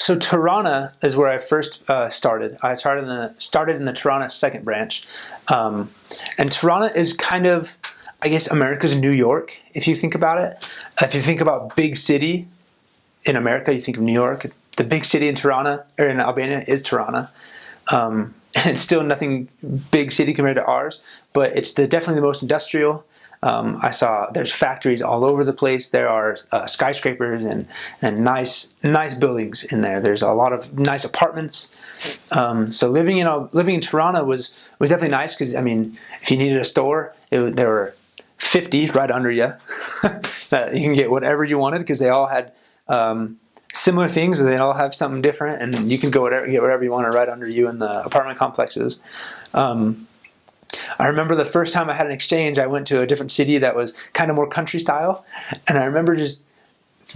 So Tirana is where I first started. I started in the Tirana second branch, um, and Tirana is kind of, I guess, America's New York. If you think about it, if you think about big city in America, you think of New York. The big city in Tirana or in Albania is Tirana. And it's still nothing big city compared to ours, but it's definitely the most industrial. I saw there's factories all over the place. There are skyscrapers and nice buildings in there. There's a lot of nice apartments. So living in Tirana was definitely nice because I mean, if you needed a store, there were 50 right under you that you can get whatever you wanted because they all had similar things. They all have something different, and you can get whatever you want right under you in the apartment complexes. I remember the first time I had an exchange, I went to a different city that was kind of more country style, and I remember just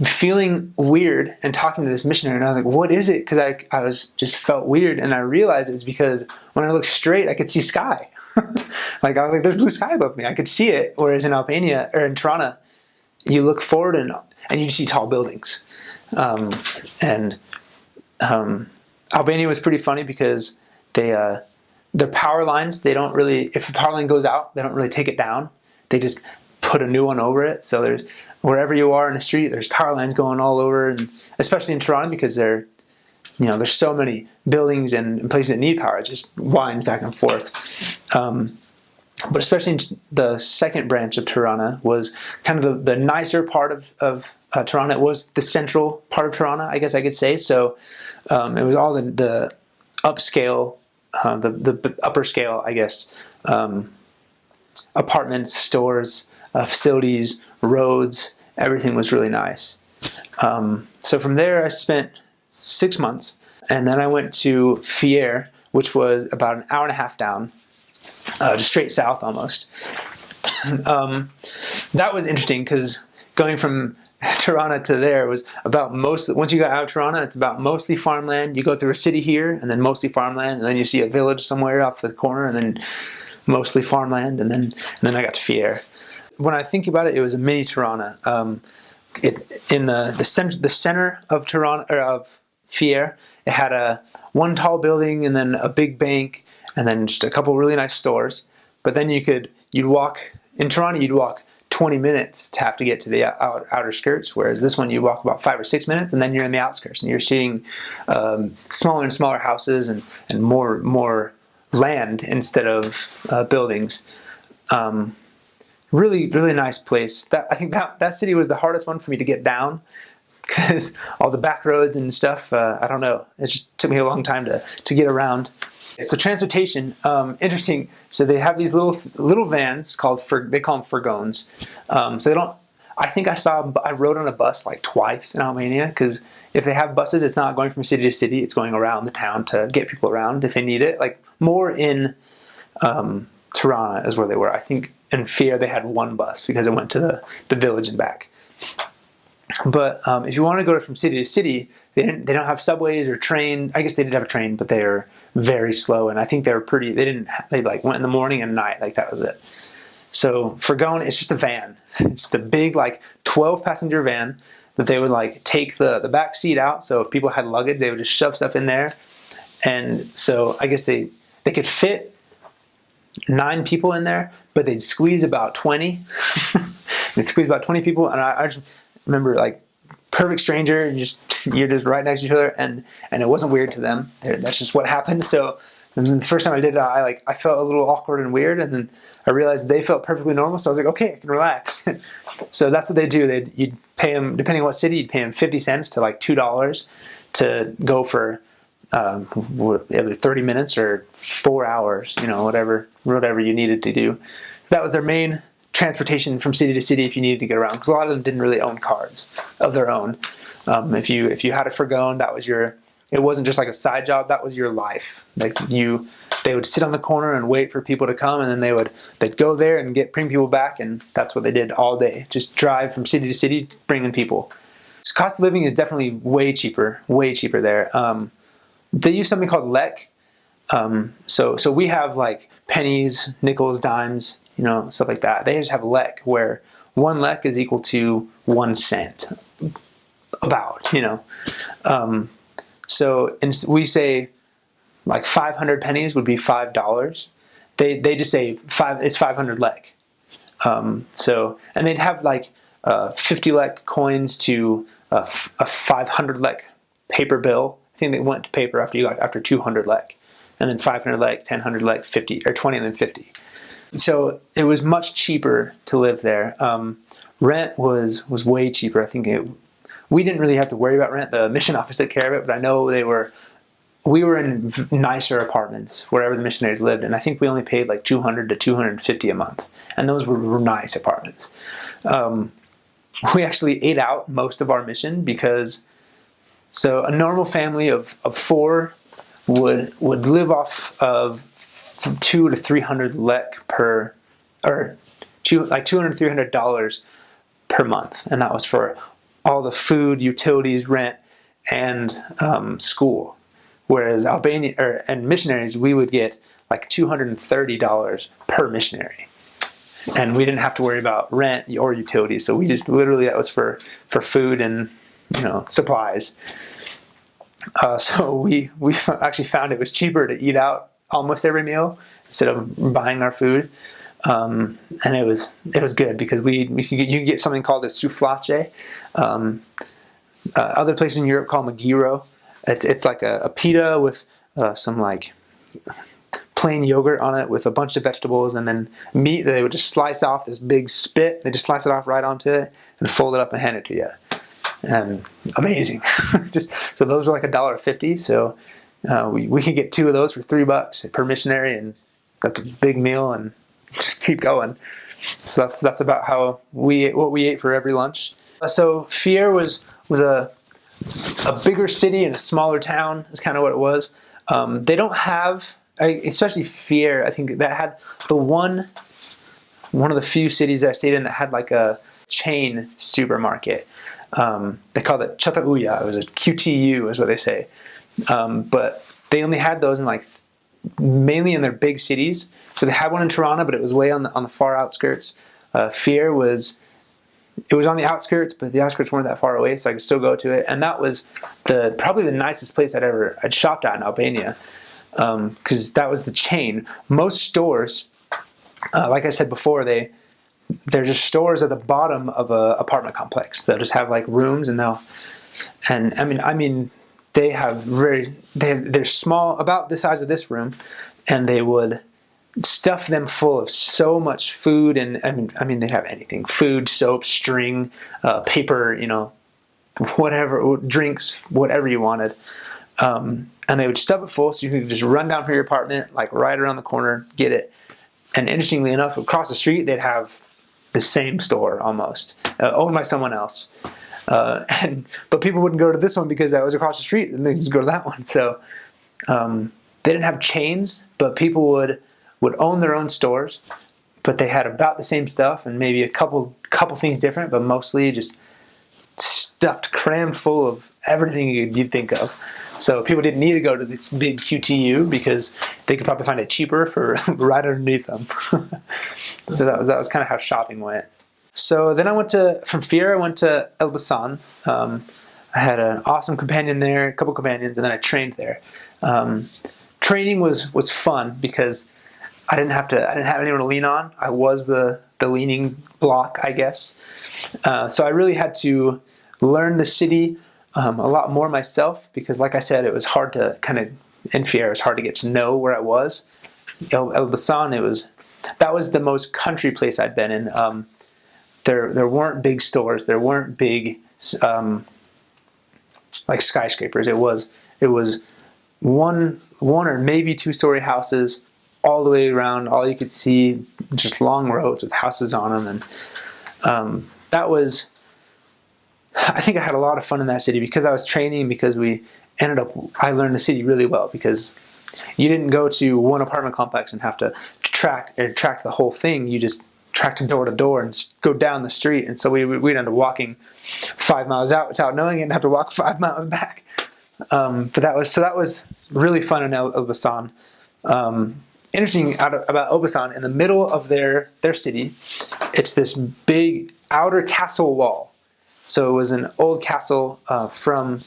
feeling weird and talking to this missionary, and I was like, "What is it?" Because I was just felt weird, and I realized it was because when I looked straight, I could see sky. Like I was like, "There's blue sky above me." I could see it. Whereas in Albania or in Tirana, you look forward and you see tall buildings. And Albania was pretty funny because the power lines, they don't really, if a power line goes out, they don't really take it down. They just put a new one over it. So there's, wherever you are in the street, there's power lines going all over, and especially in Toronto because there's so many buildings and places that need power. It just winds back and forth. But especially in the second branch of Tirana was kind of the nicer part of Tirana. It was the central part of Tirana, I guess I could say. So it was all the upscale, the upper scale, I guess, apartments, stores, facilities, roads. Everything was really nice. So from there, I spent 6 months, and then I went to Fier, which was about an hour and a half down. Just straight south almost. That was interesting because going from Tirana to there was about once you got out of Tirana, it's about mostly farmland. You go through a city here and then mostly farmland, and then you see a village somewhere off the corner and then mostly farmland, and then I got to Fier. When I think about it, it was a mini Tirana. In the center of Tirana or of Fier, it had one tall building and then a big bank, and then just a couple really nice stores. But then you'd walk, in Toronto, you'd walk 20 minutes to have to get to the outer skirts, whereas this one you walk about 5 or 6 minutes, and then you're in the outskirts, and you're seeing smaller and smaller houses and more land instead of buildings. Really, really nice place. I think that city was the hardest one for me to get down because all the back roads and stuff, I don't know. It just took me a long time to get around. So transportation, interesting. So they have these little vans they call them furgons. So they don't. I think I rode on a bus like twice in Albania because if they have buses, it's not going from city to city. It's going around the town to get people around if they need it. Like more in Tirana is where they were. I think in Fier they had one bus because it went to the village and back. But if you want to go from city to city, they don't have subways or train. I guess they did have a train, but they are very slow. And I think they like went in the morning and night, like that was it. So Furgon, it's just a van. It's the big like 12 passenger van that they would like take the back seat out. So if people had luggage, they would just shove stuff in there. And so I guess they could fit 9 people in there, but they'd squeeze about 20. They'd squeeze about 20 people, and I just remember like perfect stranger, and you're just right next to each other, and it wasn't weird to them. That's just what happened. So the first time I did it, I felt a little awkward and weird, and then I realized they felt perfectly normal. So I was like, okay, I can relax. So that's what they do. You'd pay them, depending on what city, you'd pay them 50 cents to like $2 to go for 30 minutes or 4 hours, whatever you needed to do. That was their main transportation from city to city if you needed to get around, because a lot of them didn't really own cars of their own. If you had a furgon, it wasn't just like a side job, that was your life. Like they would sit on the corner and wait for people to come, and then they'd go there and bring people back, and that's what they did all day. Just drive from city to city, bringing people. So cost of living is definitely way cheaper there. They use something called lek. So we have like pennies, nickels, dimes, stuff like that. They just have lek, where 1 lek is equal to 1 cent, about. So and we say like 500 pennies would be $5. They just say it's 500 lek. So and they'd have like 50 lek coins to a 500 lek paper bill. I think they went to paper after 200 lek, and then 500 lek, 1000 lek, 50 or 20, and then 50. So it was much cheaper to live there. Rent was way cheaper. I think we didn't really have to worry about rent. The mission office took care of it, but I know we were in nicer apartments wherever the missionaries lived, and I think we only paid like 200 to 250 a month, and those were nice apartments. We actually ate out most of our mission because so a normal family of 4 would live off of 200 to 300 lek per, or like $200 to $300 per month, and that was for all the food, utilities, rent, and school. Whereas Albania and missionaries, we would get like $230 per missionary, and we didn't have to worry about rent or utilities. So we just literally that was for food and supplies. So we actually found it was cheaper to eat out almost every meal instead of buying our food, and it was good because you could get something called a souflace. Other places in Europe call them a gyro. It's like a pita with some like plain yogurt on it with a bunch of vegetables and then meat that they would just slice off this big spit. They just slice it off right onto it and fold it up and hand it to you. And amazing. So those were like $1.50. So we could get 2 of those for $3 per missionary, and that's a big meal, and just keep going. So that's about how what we ate for every lunch. So Fier was a bigger city in a smaller town is kind of what it was. They don't have, especially Fier, I think that had one of the few cities that I stayed in that had like a chain supermarket. They called it Chatauya. It was a QTU is what they say. But they only had those in like mainly in their big cities. So they had one in Tirana, but it was way on the far outskirts. Fier was on the outskirts, but the outskirts weren't that far away, so I could still go to it. And that was probably the nicest place I'd shopped at in Albania, because that was the chain. Most stores, like I said before, they're just stores at the bottom of a apartment complex. They'll just have like rooms, and they're small, about the size of this room, and they would stuff them full of so much food, and I mean they'd have anything: food, soap, string, paper, whatever, drinks, whatever you wanted. And they would stuff it full so you could just run down from your apartment, like right around the corner, get it. And interestingly enough, across the street they'd have the same store almost, owned by someone else. But people wouldn't go to this one because that was across the street, and they'd just go to that one. So they didn't have chains, but people would own their own stores, but they had about the same stuff and maybe a couple things different, but mostly just stuffed, crammed full of everything you'd think of. So people didn't need to go to this big QTU because they could probably find it cheaper for right underneath them. So that was kind of how shopping went. So then from Fier I went to Elbasan. I had an awesome companion there, a couple companions, and then I trained there. Training was fun because I didn't have anyone to lean on. I was the leaning block, I guess. So I really had to learn the city a lot more myself because, like I said, it was hard to in Fier, it was hard to get to know where I was. Elbasan, that was the most country place I'd been in. There weren't big stores. There weren't big like skyscrapers. It was one or maybe 2-story houses all the way around. All you could see just long roads with houses on them, and I think I had a lot of fun in that city because I was training. Because I learned the city really well because you didn't go to one apartment complex and have to track the whole thing. You just tracked door to door and go down the street. And so we'd end up walking 5 miles out without knowing it and have to walk 5 miles back. But that was really fun in Elbasan. Interesting about Elbasan, in the middle of their city, it's this big outer castle wall. So it was an old castle from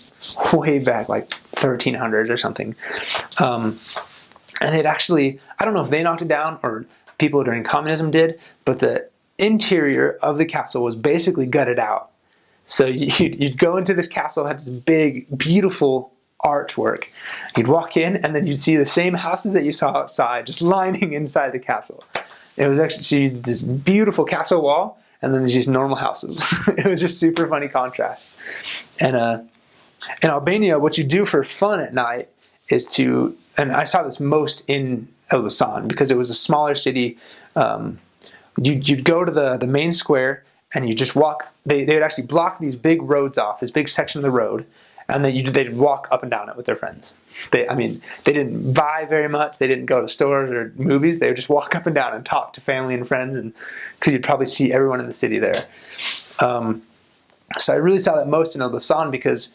way back, like 1300s or something. And it actually, I don't know if they knocked it down or people during communism did, but the interior of the castle was basically gutted out. So you'd go into this castle, it had this big, beautiful artwork. You'd walk in, and then you'd see the same houses that you saw outside, just lining inside the castle. It was actually this beautiful castle wall, and then there's just normal houses. It was just super funny contrast. And in Albania, what you do for fun at night is to, and I saw this most in Elbasan because it was a smaller city. You'd go to the main square and you just walk. They would actually block these big roads off, this big section of the road, and then they'd walk up and down it with their friends. They didn't buy very much. They didn't go to stores or movies. They would just walk up and down and talk to family and friends, and because you'd probably see everyone in the city there. So I really saw that most in Elbasan because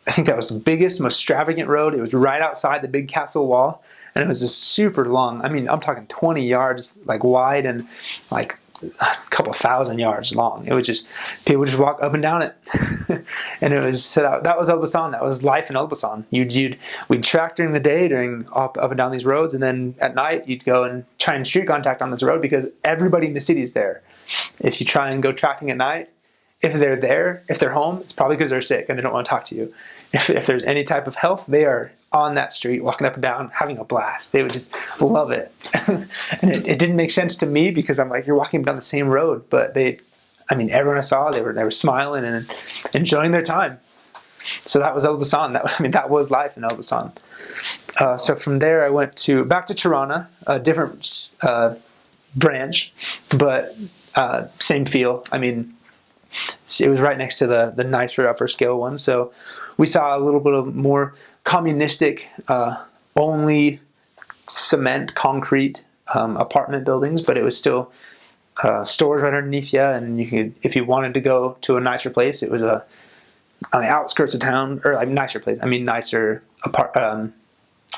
I think that was the biggest, most extravagant road. It was right outside the big castle wall, and it was just super long. I mean, I'm talking 20 yards like wide and like a couple thousand yards long. It was just, people would just walk up and down it. And it was, so that was Elbasan. That was life in Elbasan. We'd track during the day, up and down these roads, and then at night you'd go and try and street contact on this road because everybody in the city is there. If you try and go tracking at night, if they're there, if they're home, it's probably because they're sick and they don't want to talk to you. If there's any type of health, they are on that street, walking up and down, having a blast. They would just love it. And it didn't make sense to me because I'm like, you're walking down the same road. But everyone I saw, they were smiling and enjoying their time. So that was Elbasan. That was life in Elbasan. So from there, I went back to Tirana, a different branch, but same feel. It was right next to the nicer upper scale one. So we saw a little bit of more communistic, only cement, concrete apartment buildings, but it was still stores right underneath you. And you could, if you wanted to go to a nicer place, it was on the outskirts of town, or like nicer place. Nicer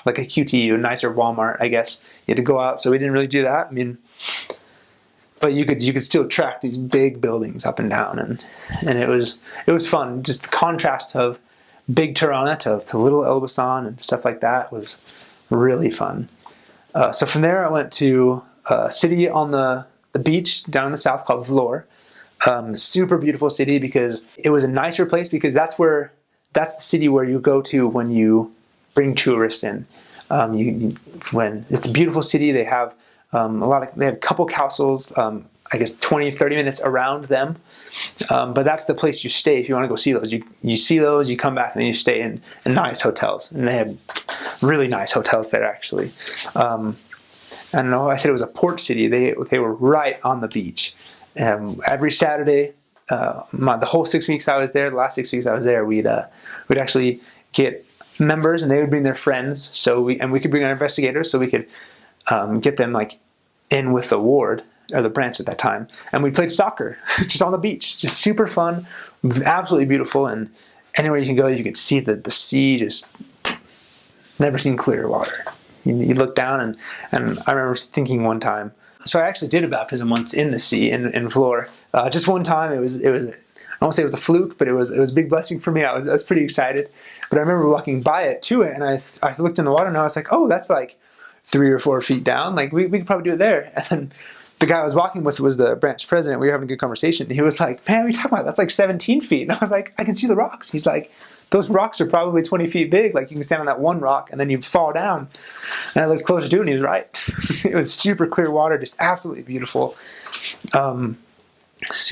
like a QTU, a nicer Walmart, I guess. You had to go out, so we didn't really do that. But you could still track these big buildings up and down, and it was fun. Just the contrast of big Tirana to little Elbasan and stuff like that was really fun. So from there I went to a city on the beach down in the south called Vlor. Super beautiful city because it was a nicer place because that's the city where you go to when you bring tourists in. When it's a beautiful city, they have they have a couple castles, I guess 20-30 minutes around them. But that's the place you stay if you want to go see those. You see those, you come back, and then you stay in nice hotels. And they have really nice hotels there, actually. I don't know, I said it was a port city. They were right on the beach. Every Saturday, the whole 6 weeks I was there, the last 6 weeks I was there, we'd actually get members, and they would bring their friends. We could bring our investigators, so we could get them in with the ward or the branch at that time, and we played soccer just on the beach, just super fun, absolutely beautiful, and anywhere you can go, you can see the sea. Just never seen clearer water. You look down, and I remember thinking one time. So I actually did a baptism once in the sea in Vlor. Just one time. It was I won't say it was a fluke, but it was a big blessing for me. I was pretty excited. But I remember walking by it to it, and I looked in the water, and I was like, oh, that's like 3 or 4 feet down. Like we could probably do it there. And then the guy I was walking with was the branch president. We were having a good conversation. He was like, man, what are you talking about? That's like 17 feet. And I was like, I can see the rocks. He's like, those rocks are probably 20 feet big. Like you can stand on that one rock and then you fall down. And I looked closer to it and he was right. It was super clear water, just absolutely beautiful. This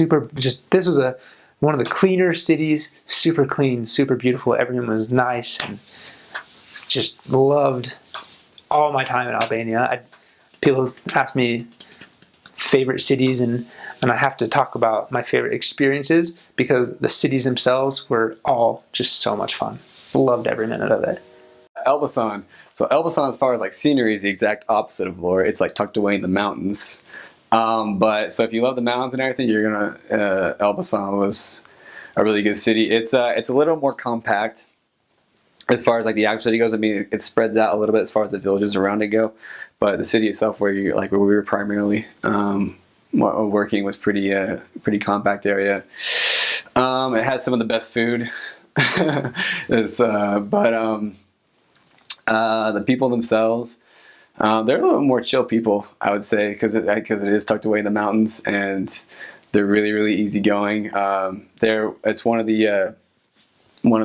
was one of the cleaner cities, super clean, super beautiful. Everyone was nice, and just loved all my time in Albania. People ask me favorite cities, and I have to talk about my favorite experiences because the cities themselves were all just so much fun. Loved every minute of it. Elbasan. So Elbasan, as far as like scenery, is the exact opposite of Vlor. It's like tucked away in the mountains. But so if you love the mountains and everything, you're gonna Elbasan was a really good city. It's a little more compact as far as like the actual city goes. It spreads out a little bit as far as the villages around it go. But the city itself, where we were primarily working, was pretty compact area. It had some of the best food. The people themselves, they're a little more chill people, I would say, because it is tucked away in the mountains, and they're really, really easygoing. It's one of the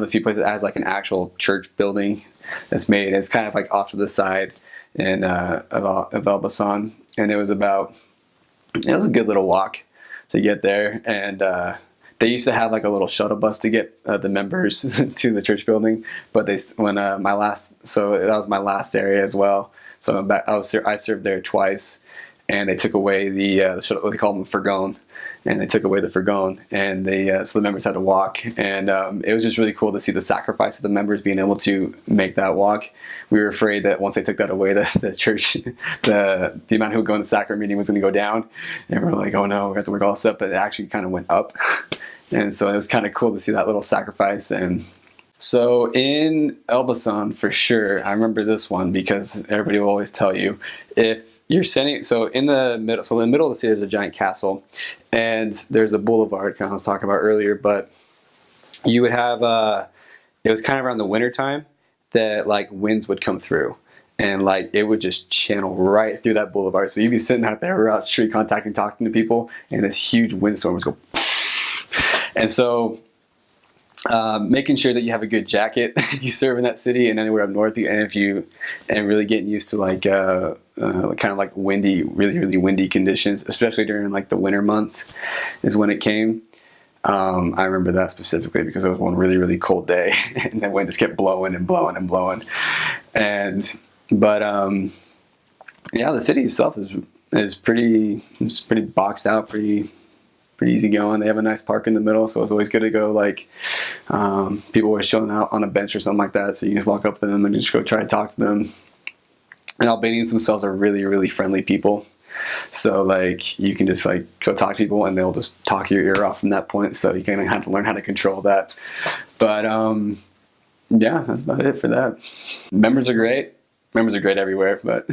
few places that has like an actual church building that's made. It's kind of like off to the side of Elbasan, and it was a good little walk to get there. And they used to have like a little shuttle bus to get the members to the church building, but that was my last area as well. So I served there twice, and they took away the shuttle, what they call them, furgon, and they took away the furgon, and so the members had to walk. And it was just really cool to see the sacrifice of the members being able to make that walk. We were afraid that once they took that away, the church, the amount who would go in the sacrament meeting was going to go down, and we were like, oh no, we have to work all this up. But it actually kind of went up, and so it was kind of cool to see that little sacrifice. And so in Elbasan, for sure, I remember this one because everybody will always tell you, if you're sitting, in the middle of the city, there's a giant castle, and there's a boulevard, kind of I was talking about earlier, but you would have, it was kind of around the winter time that like winds would come through, and like it would just channel right through that boulevard. So you'd be sitting out there, out street contacting, talking to people, and this huge windstorm would go, and so making sure that you have a good jacket if you serve in that city and anywhere up north, and really getting used to like kind of like windy, really, really windy conditions, especially during like the winter months is when it came. I remember that specifically because it was one really, really cold day and the wind just kept blowing and blowing and blowing. But the city itself is pretty boxed out, pretty easy going. They have a nice park in the middle, so it's always good to go. Like people always chilling out on a bench or something like that, so you can just walk up to them and just go try to talk to them. And Albanians themselves are really, really friendly people. So like you can just like go talk to people and they'll just talk your ear off from that point. So you kind of have to learn how to control that. But yeah, that's about it for that. Members are great. Members are great everywhere, but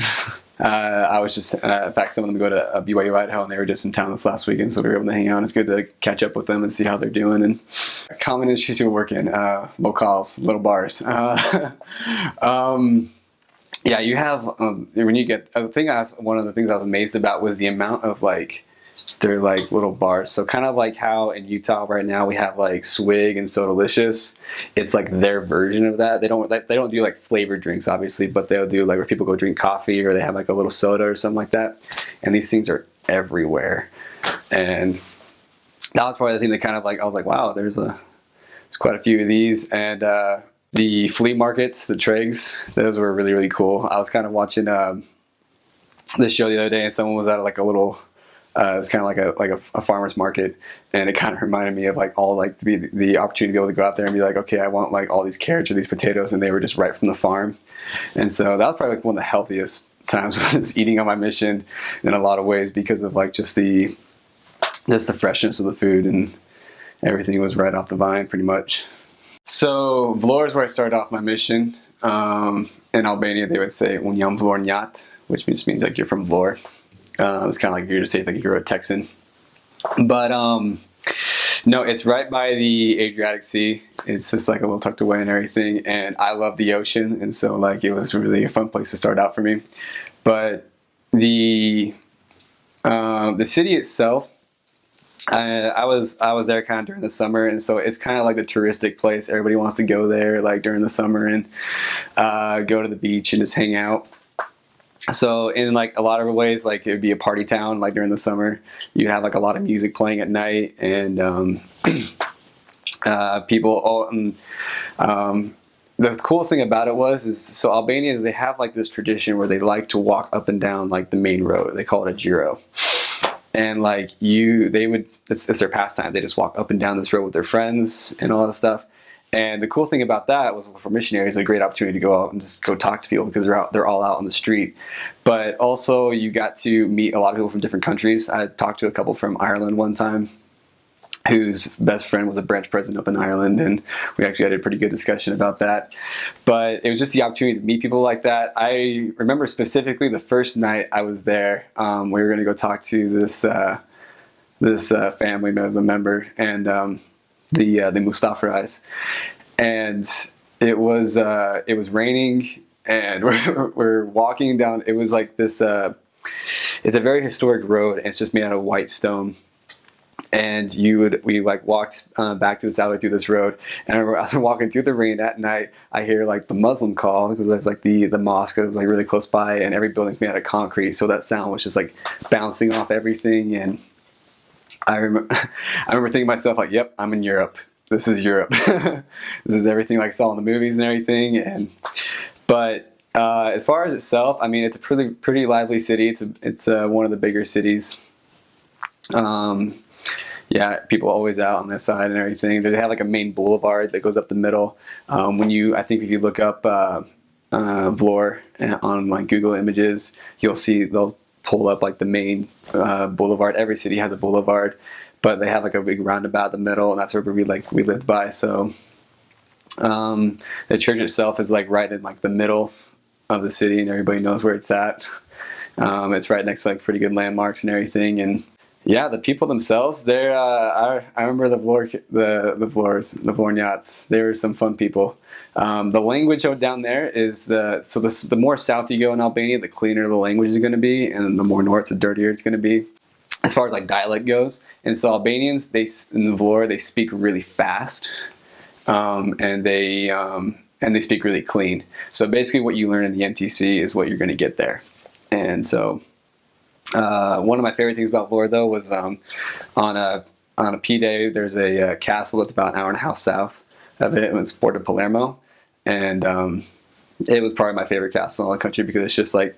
I was just, in fact, some of them go to BYU Idaho, and they were just in town this last weekend, so we were able to hang out. It's good to catch up with them and see how they're doing. And common industries to work in, locales, little bars. Yeah, you have, when you get, one of the things I was amazed about was the amount of like, they're like little bars. So kind of like how in Utah right now we have like Swig and Sodalicious. It's like their version of that. They don't do like flavored drinks obviously, but they'll do like where people go drink coffee or they have like a little soda or something like that. And these things are everywhere. And that was probably the thing that kind of like, I was like, wow, there's quite a few of these. And the flea markets, the Tregs, those were really, really cool. I was kind of watching this show the other day, and someone was at like a little, it was kind of like a farmer's market, and it kind of reminded me of like all like the opportunity to be able to go out there and be like, okay, I want like all these carrots or these potatoes, and they were just right from the farm. And so that was probably like one of the healthiest times when I was eating on my mission in a lot of ways, because of like just the freshness of the food, and everything was right off the vine pretty much. So Vlor is where I started off my mission. In Albania they would say Unyam Vlornjat, which just means like you're from Vlor. It's kind of like if you're to say like you're a Texan. But no, it's right by the Adriatic Sea. It's just like a little tucked away and everything, and I love the ocean, and so like it was really a fun place to start out for me. But the city itself, I was there kind of during the summer, and so it's kind of like the touristic place. Everybody wants to go there like during the summer and go to the beach and just hang out. So in like a lot of ways, like it would be a party town. Like during the summer, you'd have like a lot of music playing at night, and people. The coolest thing about it is so Albanians, they have like this tradition where they like to walk up and down like the main road. They call it a giro. And like it's their pastime. They just walk up and down this road with their friends and all that stuff. And the cool thing about that was, for missionaries, a great opportunity to go out and just go talk to people, because they're all out on the street. But also you got to meet a lot of people from different countries. I talked to a couple from Ireland one time, whose best friend was a branch president up in Ireland, and we actually had a pretty good discussion about that. But it was just the opportunity to meet people like that. I remember specifically the first night I was there, we were going to go talk to this family that was a member, and the Mustafarais, and it was raining. and we're walking down. It was like this. It's a very historic road, and it's just made out of white stone. And we like walked back to this alley through this road, and I remember as I'm walking through the rain at night, I hear like the Muslim call, because there's like the mosque that was like really close by, and every building's made out of concrete, so that sound was just like bouncing off everything. And I remember thinking to myself like, yep, I'm in Europe. This is Europe. This is everything like I saw in the movies and everything. But as far as itself, I mean, it's a pretty lively city. It's one of the bigger cities. Yeah, people always out on this side and everything. They have like a main boulevard that goes up the middle. I think if you look up Vlor on like Google Images, you'll see they'll pull up like the main boulevard. Every city has a boulevard, but they have like a big roundabout in the middle, and that's where we lived by. So the church itself is like right in like the middle of the city, and everybody knows where it's at. It's right next to like pretty good landmarks and everything. And yeah, the people themselves, they're I remember the Vlorniats. They were some fun people. The language out down there is the more south you go in Albania, the cleaner the language is going to be, and the more north, the dirtier it's going to be, as far as like dialect goes. And so Albanians, in the Vlor, they speak really fast, and they speak really clean. So basically, what you learn in the MTC is what you're going to get there. And so one of my favorite things about Vlor, though, was on a P day, there's a castle that's about an hour and a half south of it. It's Porto Palermo, and it was probably my favorite castle in all the country, because it's just like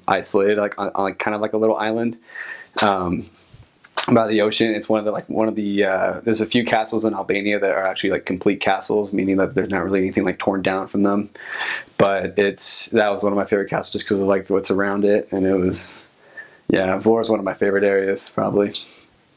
isolated, like on kind of like a little island by the ocean. It's one of the there's a few castles in Albania that are actually like complete castles, meaning that there's not really anything like torn down from them. But that was one of my favorite castles just because of like what's around it, and it was. Yeah, Vlor is one of my favorite areas, probably.